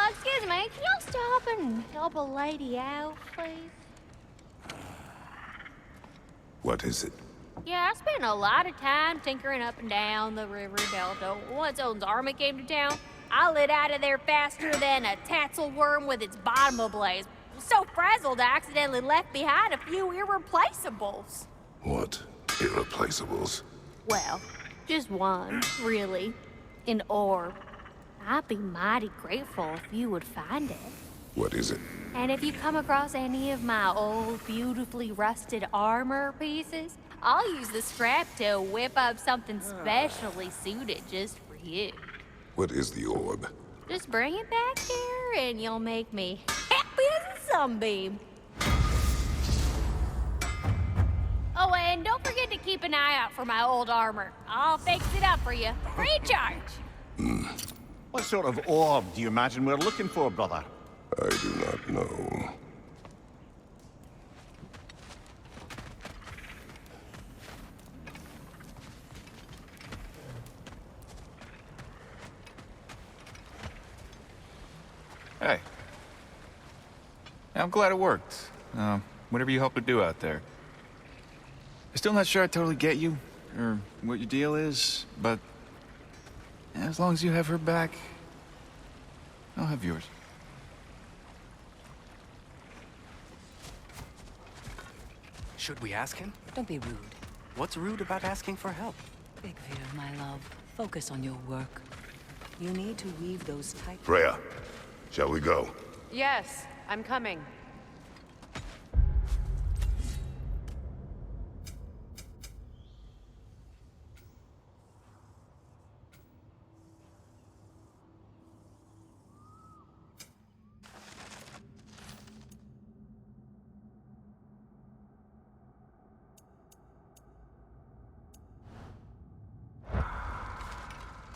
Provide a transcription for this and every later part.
Excuse me, can y'all stop and help a lady out, please? What is it? Yeah, I spent a lot of time tinkering up and down the river delta. Once Odin's army came to town, I lit out of there faster than a tassel worm with its bottom ablaze. So frazzled, I accidentally left behind a few irreplaceables. What irreplaceables? Well, just one, really. An orb. I'd be mighty grateful if you would find it. What is it? And if you come across any of my old, beautifully rusted armor pieces, I'll use the scrap to whip up something specially suited just for you. What is the orb? Just bring it back here and you'll make me happy as a sunbeam. Oh, and don't forget to keep an eye out for my old armor. I'll fix it up for you. Free of charge. What sort of orb do you imagine we're looking for, brother? I do not know. Hey. Yeah, I'm glad it worked. Whatever you helped her do out there. I'm still not sure I totally get you, or what your deal is, but as long as you have her back, I'll have yours. Should we ask him? Don't be rude. What's rude about asking for help? Big Veer, my love. Focus on your work. You need to weave those tight... Freya, shall we go? Yes, I'm coming.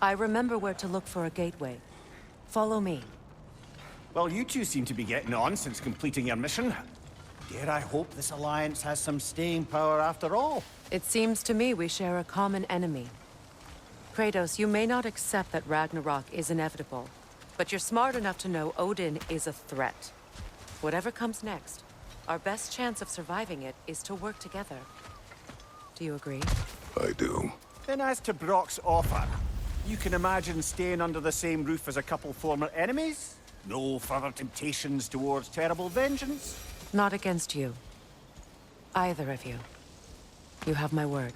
I remember where to look for a gateway. Follow me. Well, you two seem to be getting on since completing your mission. Dare I hope this alliance has some staying power after all? It seems to me we share a common enemy. Kratos, you may not accept that Ragnarok is inevitable, but you're smart enough to know Odin is a threat. Whatever comes next, our best chance of surviving it is to work together. Do you agree? I do. Then as to Brock's offer, you can imagine staying under the same roof as a couple former enemies? No further temptations towards terrible vengeance? Not against you. Either of you. You have my word.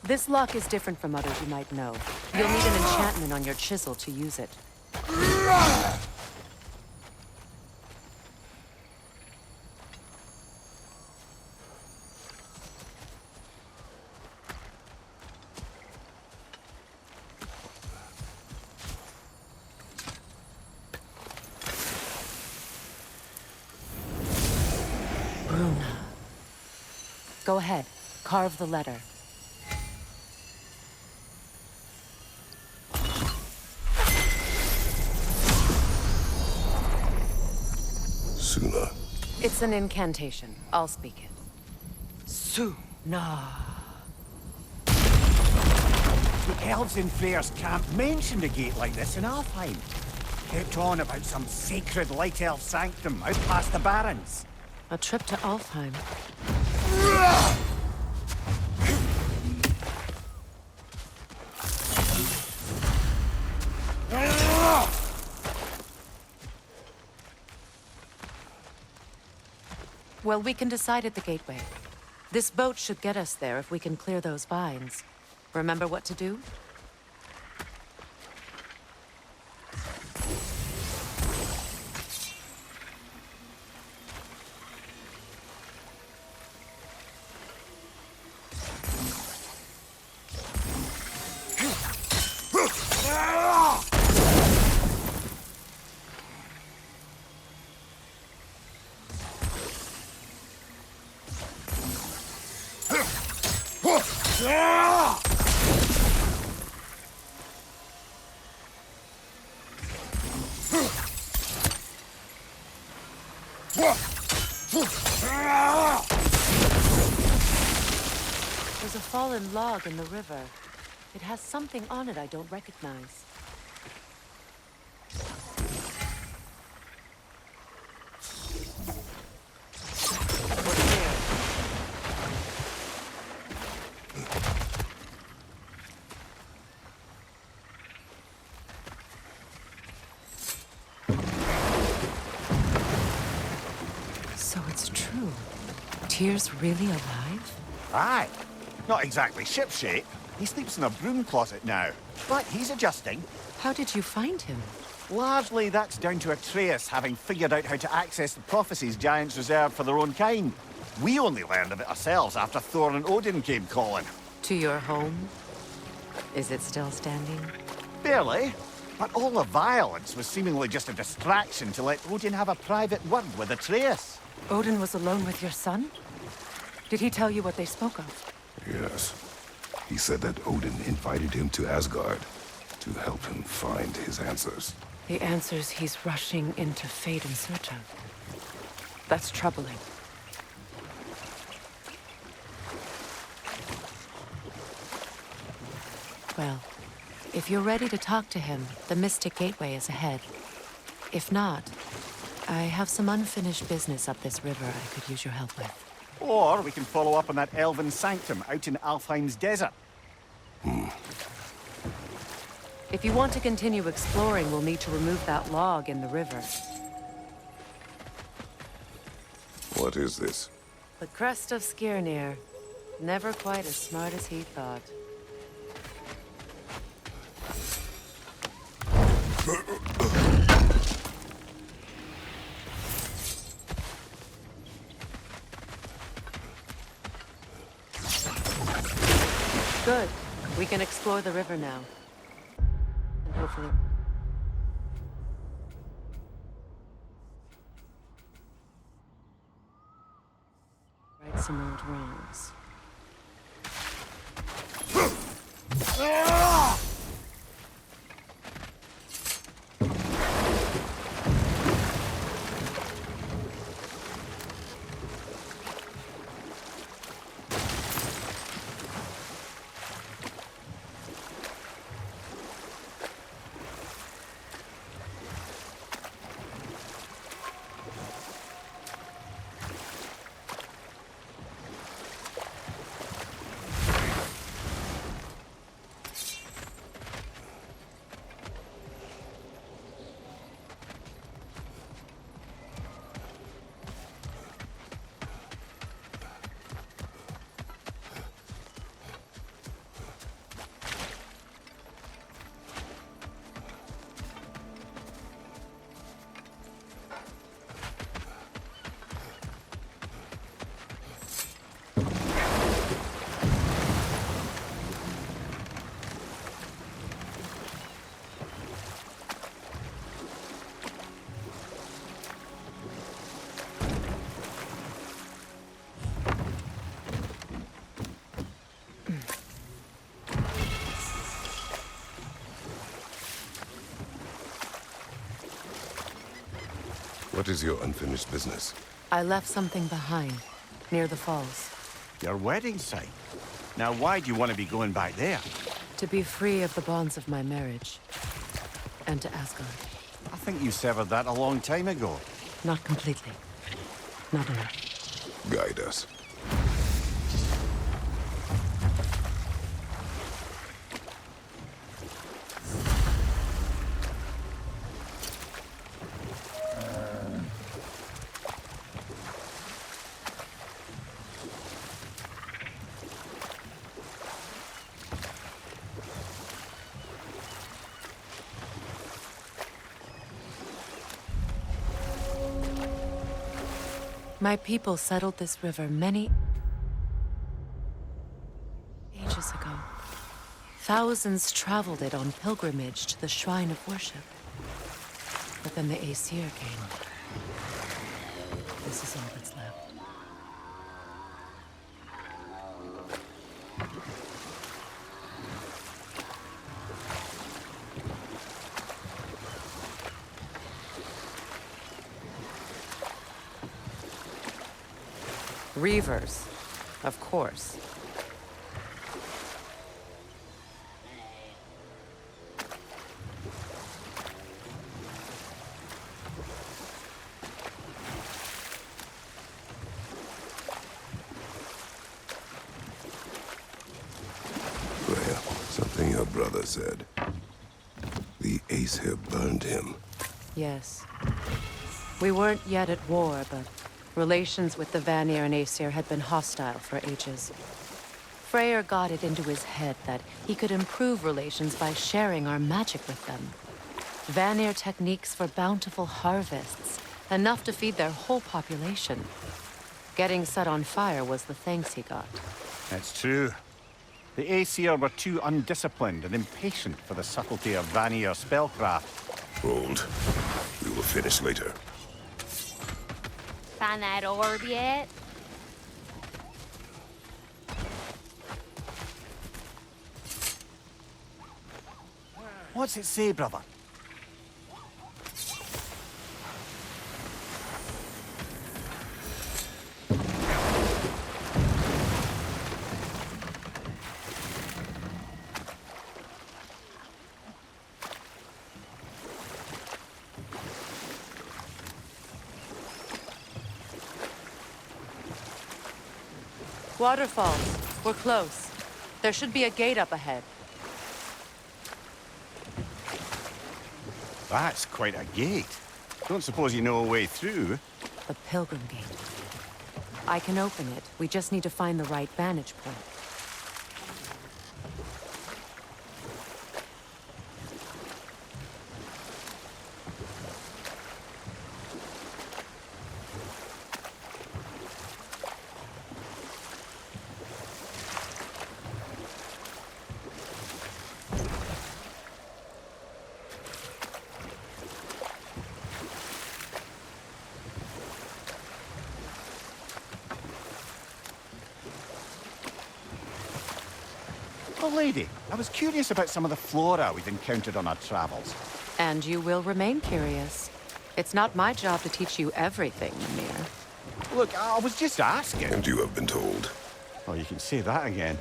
This lock is different from others you might know. You'll need an enchantment on your chisel to use it. Bruna. Go ahead. Carve the letter. Suna. It's an incantation. I'll speak it. Suna. The elves in Freyr's camp mentioned a gate like this in Alfheim. Kept on about some sacred light elf sanctum out past the barrens. A trip to Alfheim. Well, we can decide at the gateway. This boat should get us there if we can clear those vines. Remember what to do? There's a fallen log in the river. It has something on it I don't recognize. What's there? So it's true. Tyr's really alive? Aye. Not exactly shipshape. He sleeps in a broom closet now. But he's adjusting. How did you find him? Largely, that's down to Atreus having figured out how to access the prophecies giants reserve for their own kind. We only learned of it ourselves after Thor and Odin came calling. To your home? Is it still standing? Barely. But all the violence was seemingly just a distraction to let Odin have a private word with Atreus. Odin was alone with your son? Did he tell you what they spoke of? Yes. He said that Odin invited him to Asgard to help him find his answers. The answers he's rushing into fate in search of. That's troubling. Well, if you're ready to talk to him, the Mystic Gateway is ahead. If not, I have some unfinished business up this river I could use your help with. Or we can follow up on that elven sanctum out in Alfheim's desert. If you want to continue exploring, we'll need to remove that log in the river. What is this? The crest of Skirnir. Never quite as smart as he thought. Good. We can explore the river now. And hopefully... right some old wrongs. What is your unfinished business? I left something behind, near the falls. Your wedding site. Now, why do you want to be going back there? To be free of the bonds of my marriage. And to Asgard. I think you severed that a long time ago. Not completely. Not enough. Guide us. My people settled this river many ages ago. Thousands traveled it on pilgrimage to the shrine of worship. But then the Aesir came. This is all that's left. Reavers, of course. Freya, something your brother said. The Aesir burned him. Yes. We weren't yet at war, but relations with the Vanir and Aesir had been hostile for ages. Freyr got it into his head that he could improve relations by sharing our magic with them. Vanir techniques for bountiful harvests, enough to feed their whole population. Getting set on fire was the thanks he got. That's true. The Aesir were too undisciplined and impatient for the subtlety of Vanir spellcraft. Hold. We will finish later. Find that orb yet? What's it say, brother? Waterfalls. We're close. There should be a gate up ahead. That's quite a gate. Don't suppose you know a way through? The Pilgrim Gate. I can open it. We just need to find the right vantage point. Oh, lady, I was curious about some of the flora we've encountered on our travels. And you will remain curious. It's not my job to teach you everything, Mimir. Look, I was just asking. And you have been told. Oh, you can say that again.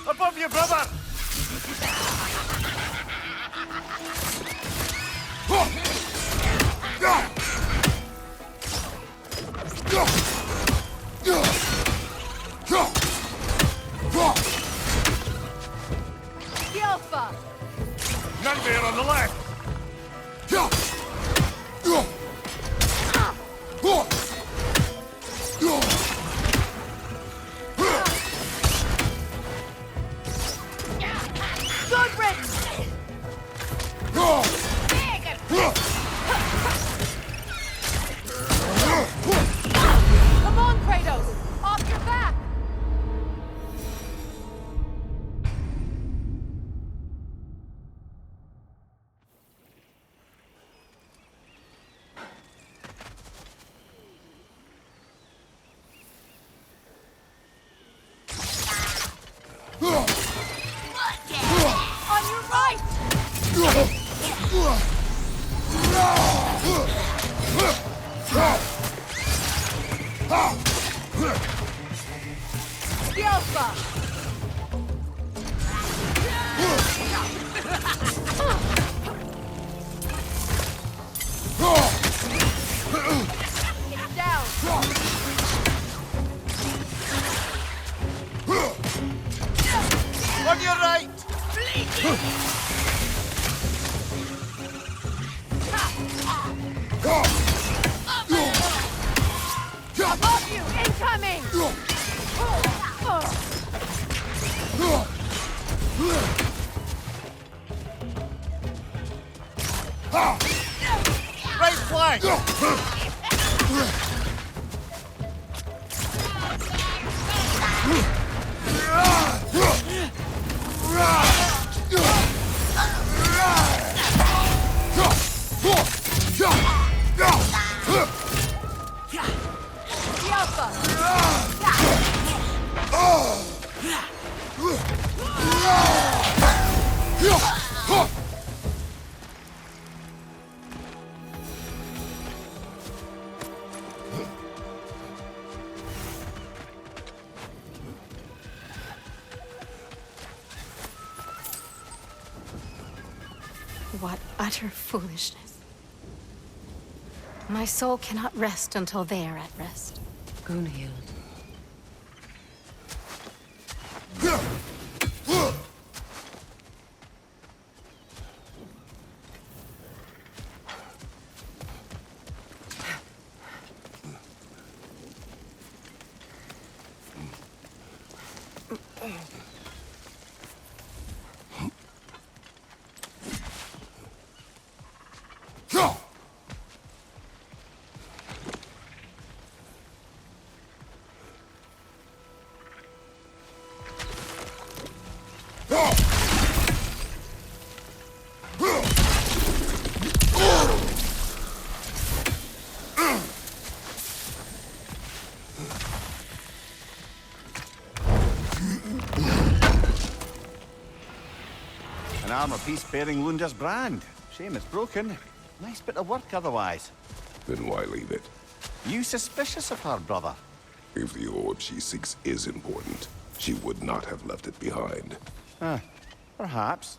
Above you, brother! Go! On your right! Alpha! Get down! On your right! Above you! Incoming! Right flank! The Alpha! What utter foolishness. My soul cannot rest until they are at rest. Gunhild. An armor piece bearing Lunda's brand. Shame it's broken. Nice bit of work otherwise. Then why leave it? You suspicious of her, brother? If the orb she seeks is important, she would not have left it behind. Perhaps.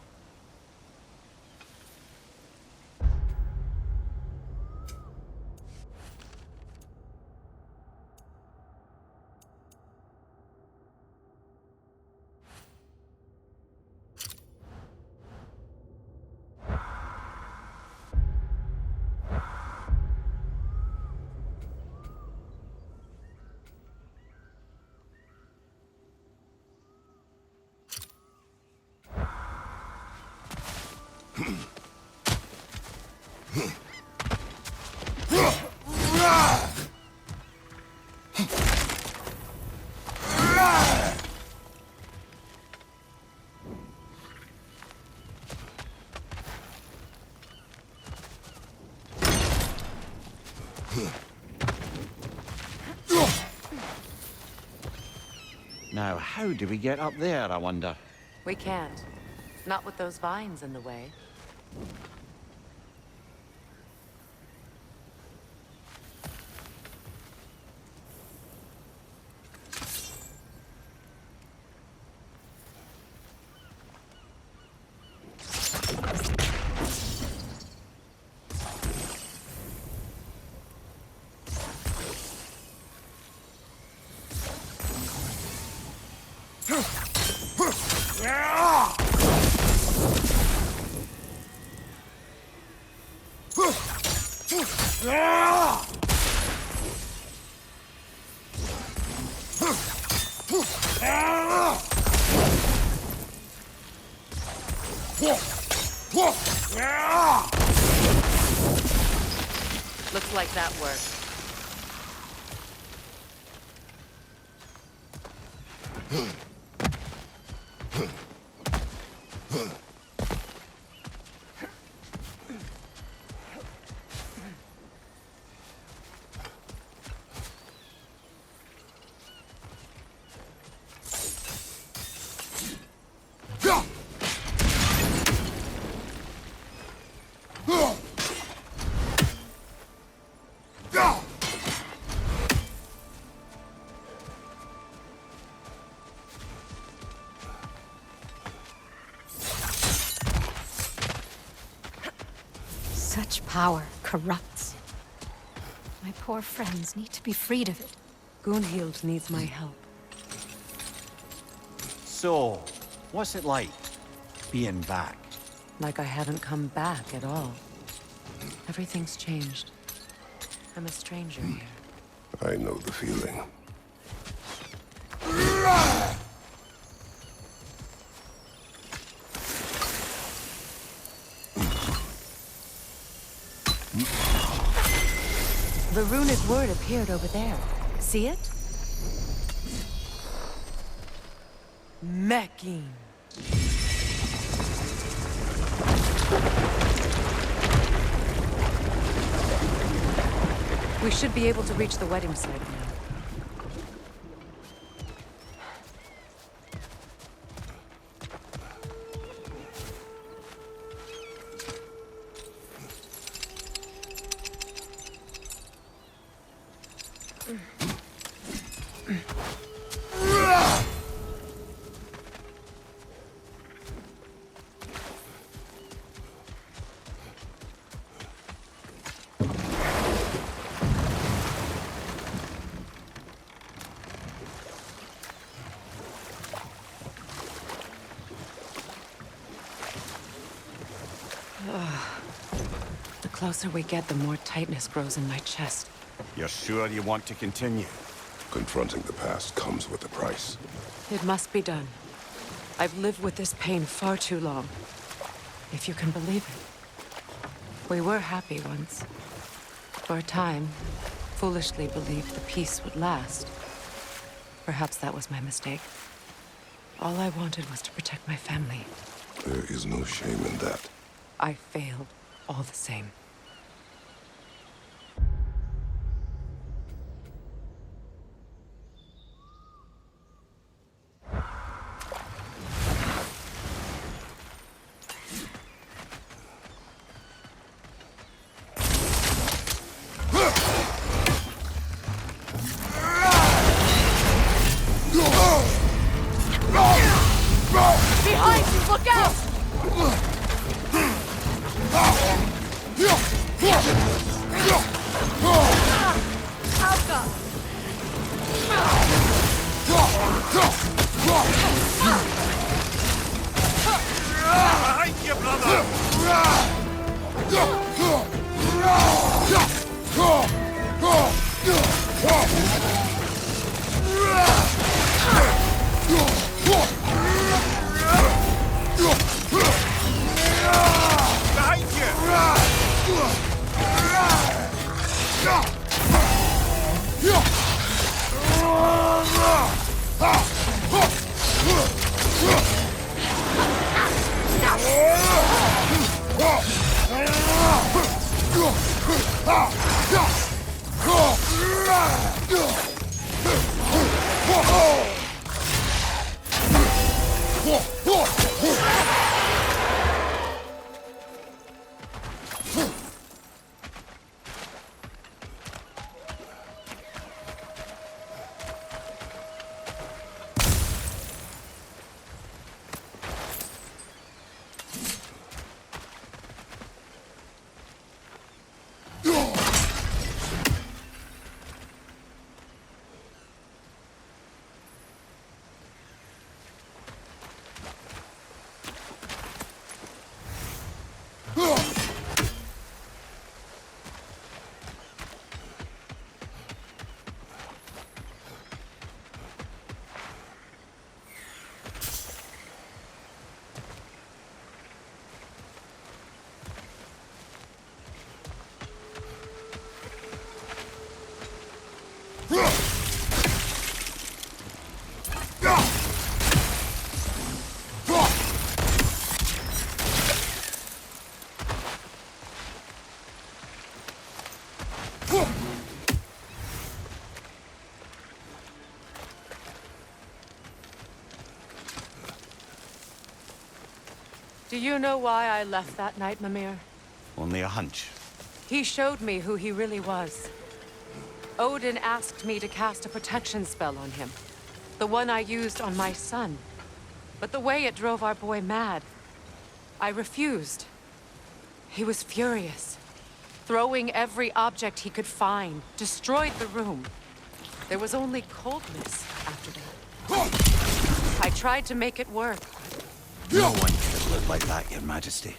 Now, how do we get up there, I wonder? We can't. Not with those vines in the way. Looks like that worked. Such power corrupts. My poor friends need to be freed of it. Gunhild needs my help. So, what's it like, being back? Like I haven't come back at all. Everything's changed. I'm a stranger here. I know the feeling. The runic word appeared over there. See it? Mekin. We should be able to reach the wedding site now. The closer we get, the more tightness grows in my chest. You're sure you want to continue? Confronting the past comes with a price. It must be done. I've lived with this pain far too long. If you can believe it. We were happy once. For a time, foolishly believed the peace would last. Perhaps that was my mistake. All I wanted was to protect my family. There is no shame in that. I failed, all the same. Behind you, look out! Behind you, brother! Behind Do you know why I left that night, Mimir? Only a hunch. He showed me who he really was. Odin asked me to cast a protection spell on him. The one I used on my son. But the way it drove our boy mad, I refused. He was furious. throwing every object he could find, destroyed the room. There was only coldness after that. I tried to make it work. No one could live like that, Your Majesty.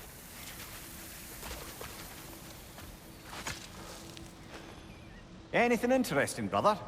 Anything interesting, brother?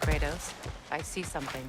Kratos, I see something.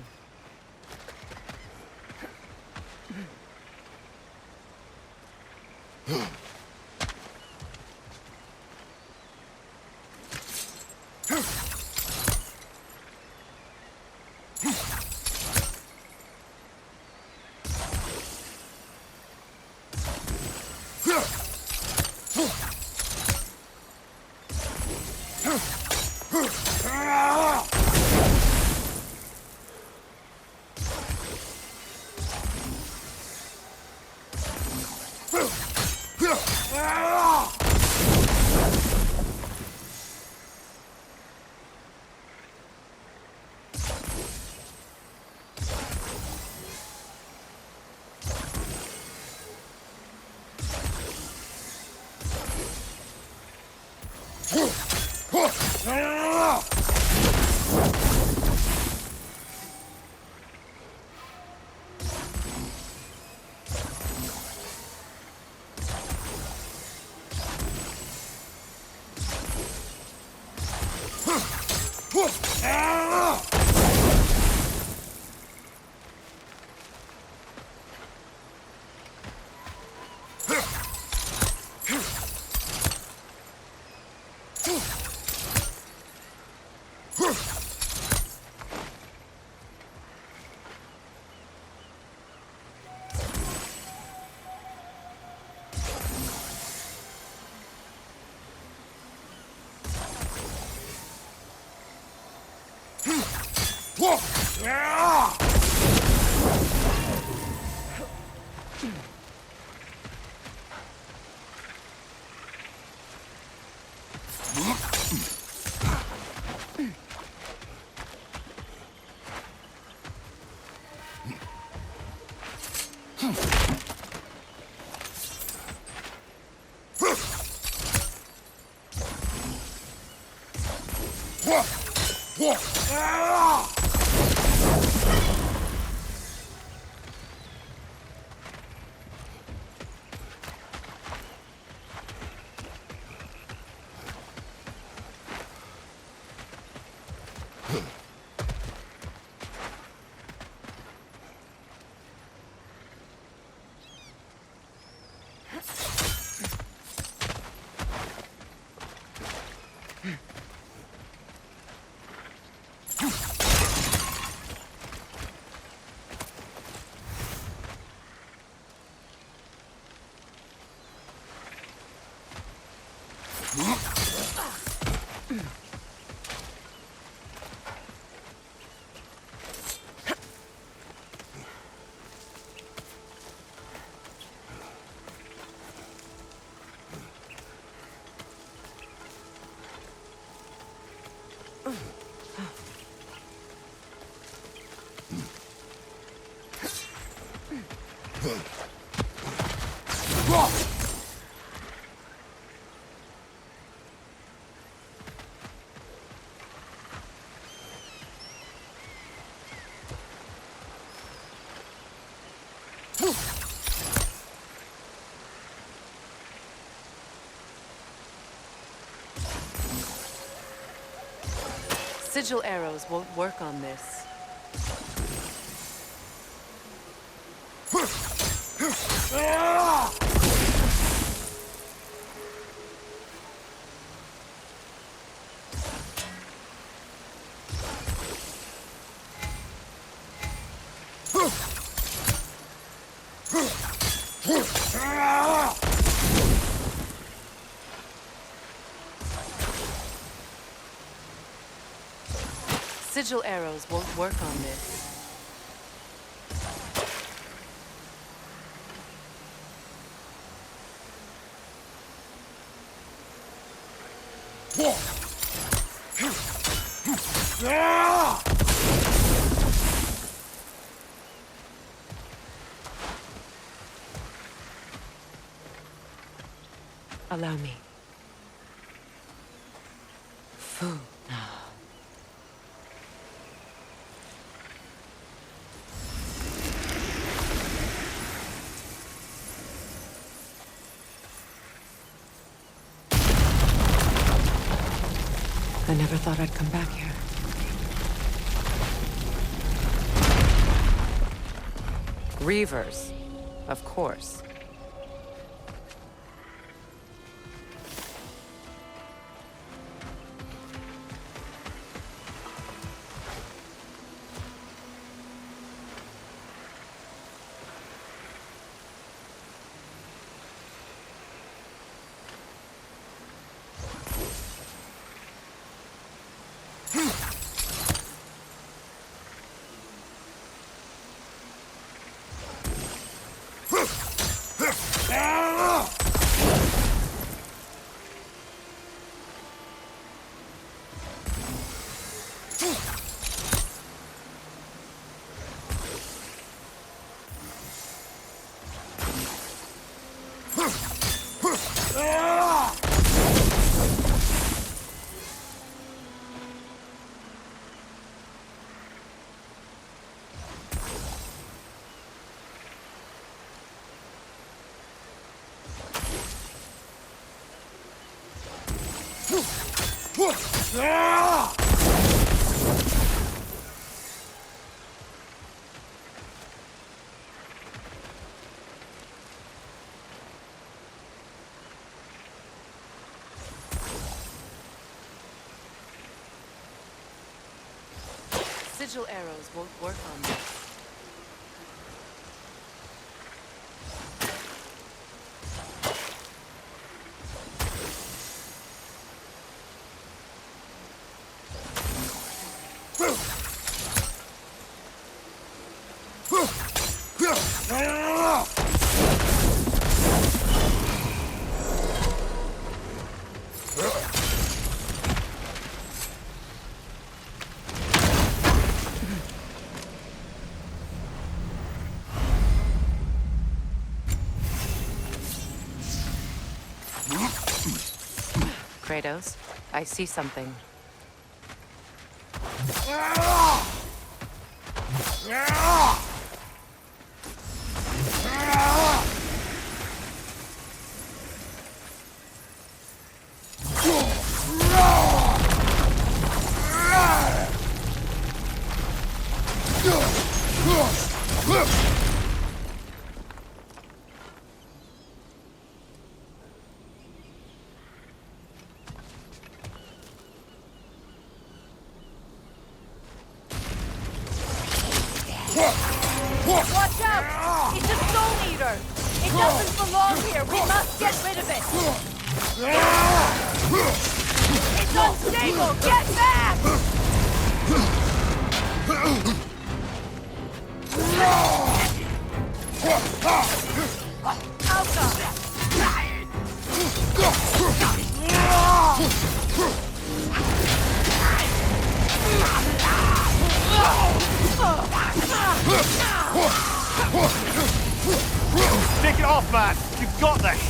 Sigil arrows won't work on this. Sigil arrows won't work on this. Allow me. Food now. I never thought I'd come back here. Reavers, of course. Sigil arrows won't work on this. Kratos, I see something. Watch out! It's a Soul Eater! It doesn't belong here! We must get rid of it! It's unstable! Get back! Take it off, man! You've got this!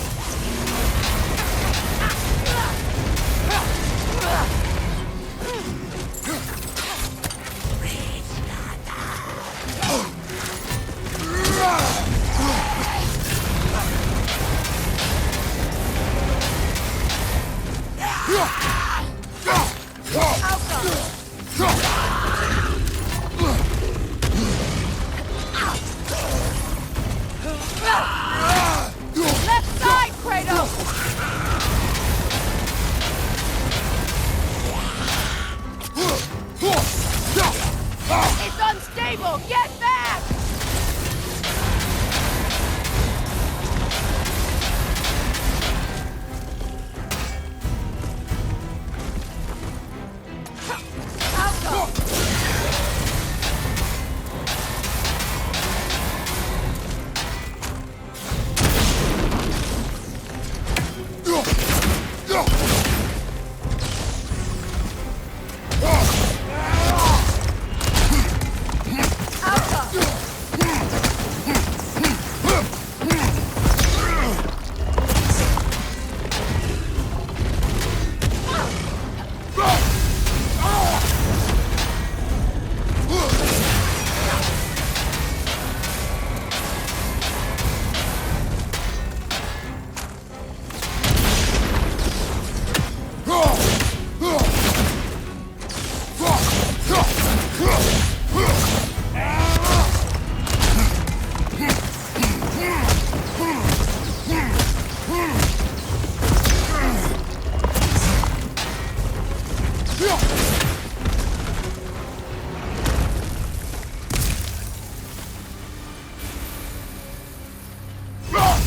Left side, Kratos! It's unstable! Get back!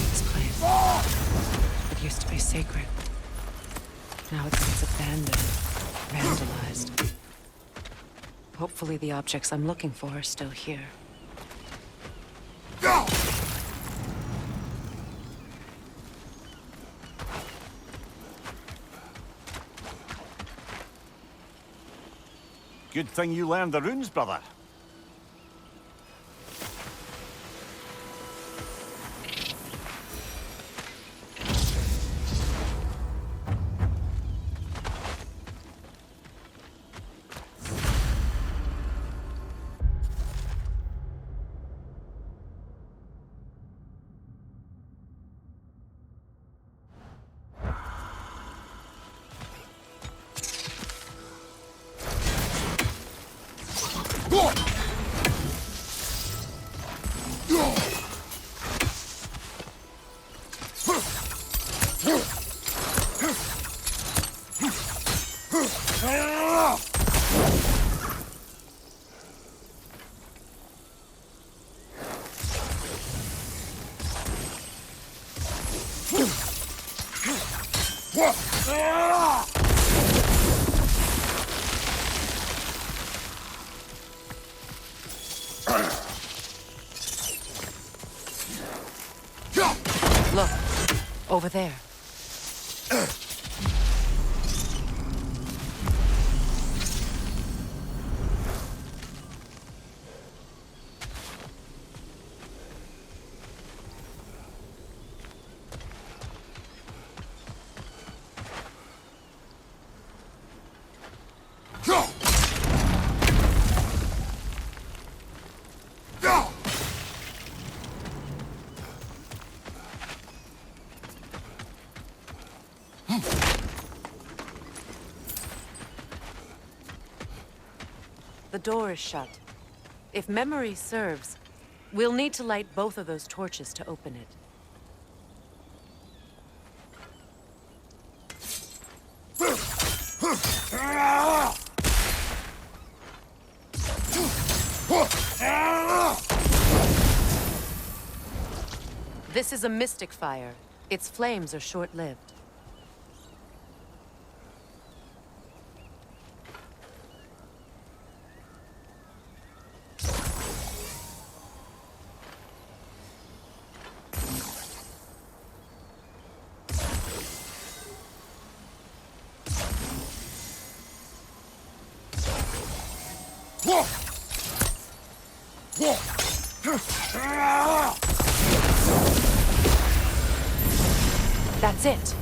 This place. It used to be sacred. Now it's abandoned, vandalized. Hopefully the objects I'm looking for are still here. Good thing you learned the runes, brother. Look, over there. The door is shut. If memory serves, we'll need to light both of those torches to open it. This is a mystic fire. Its flames are short-lived. That's it.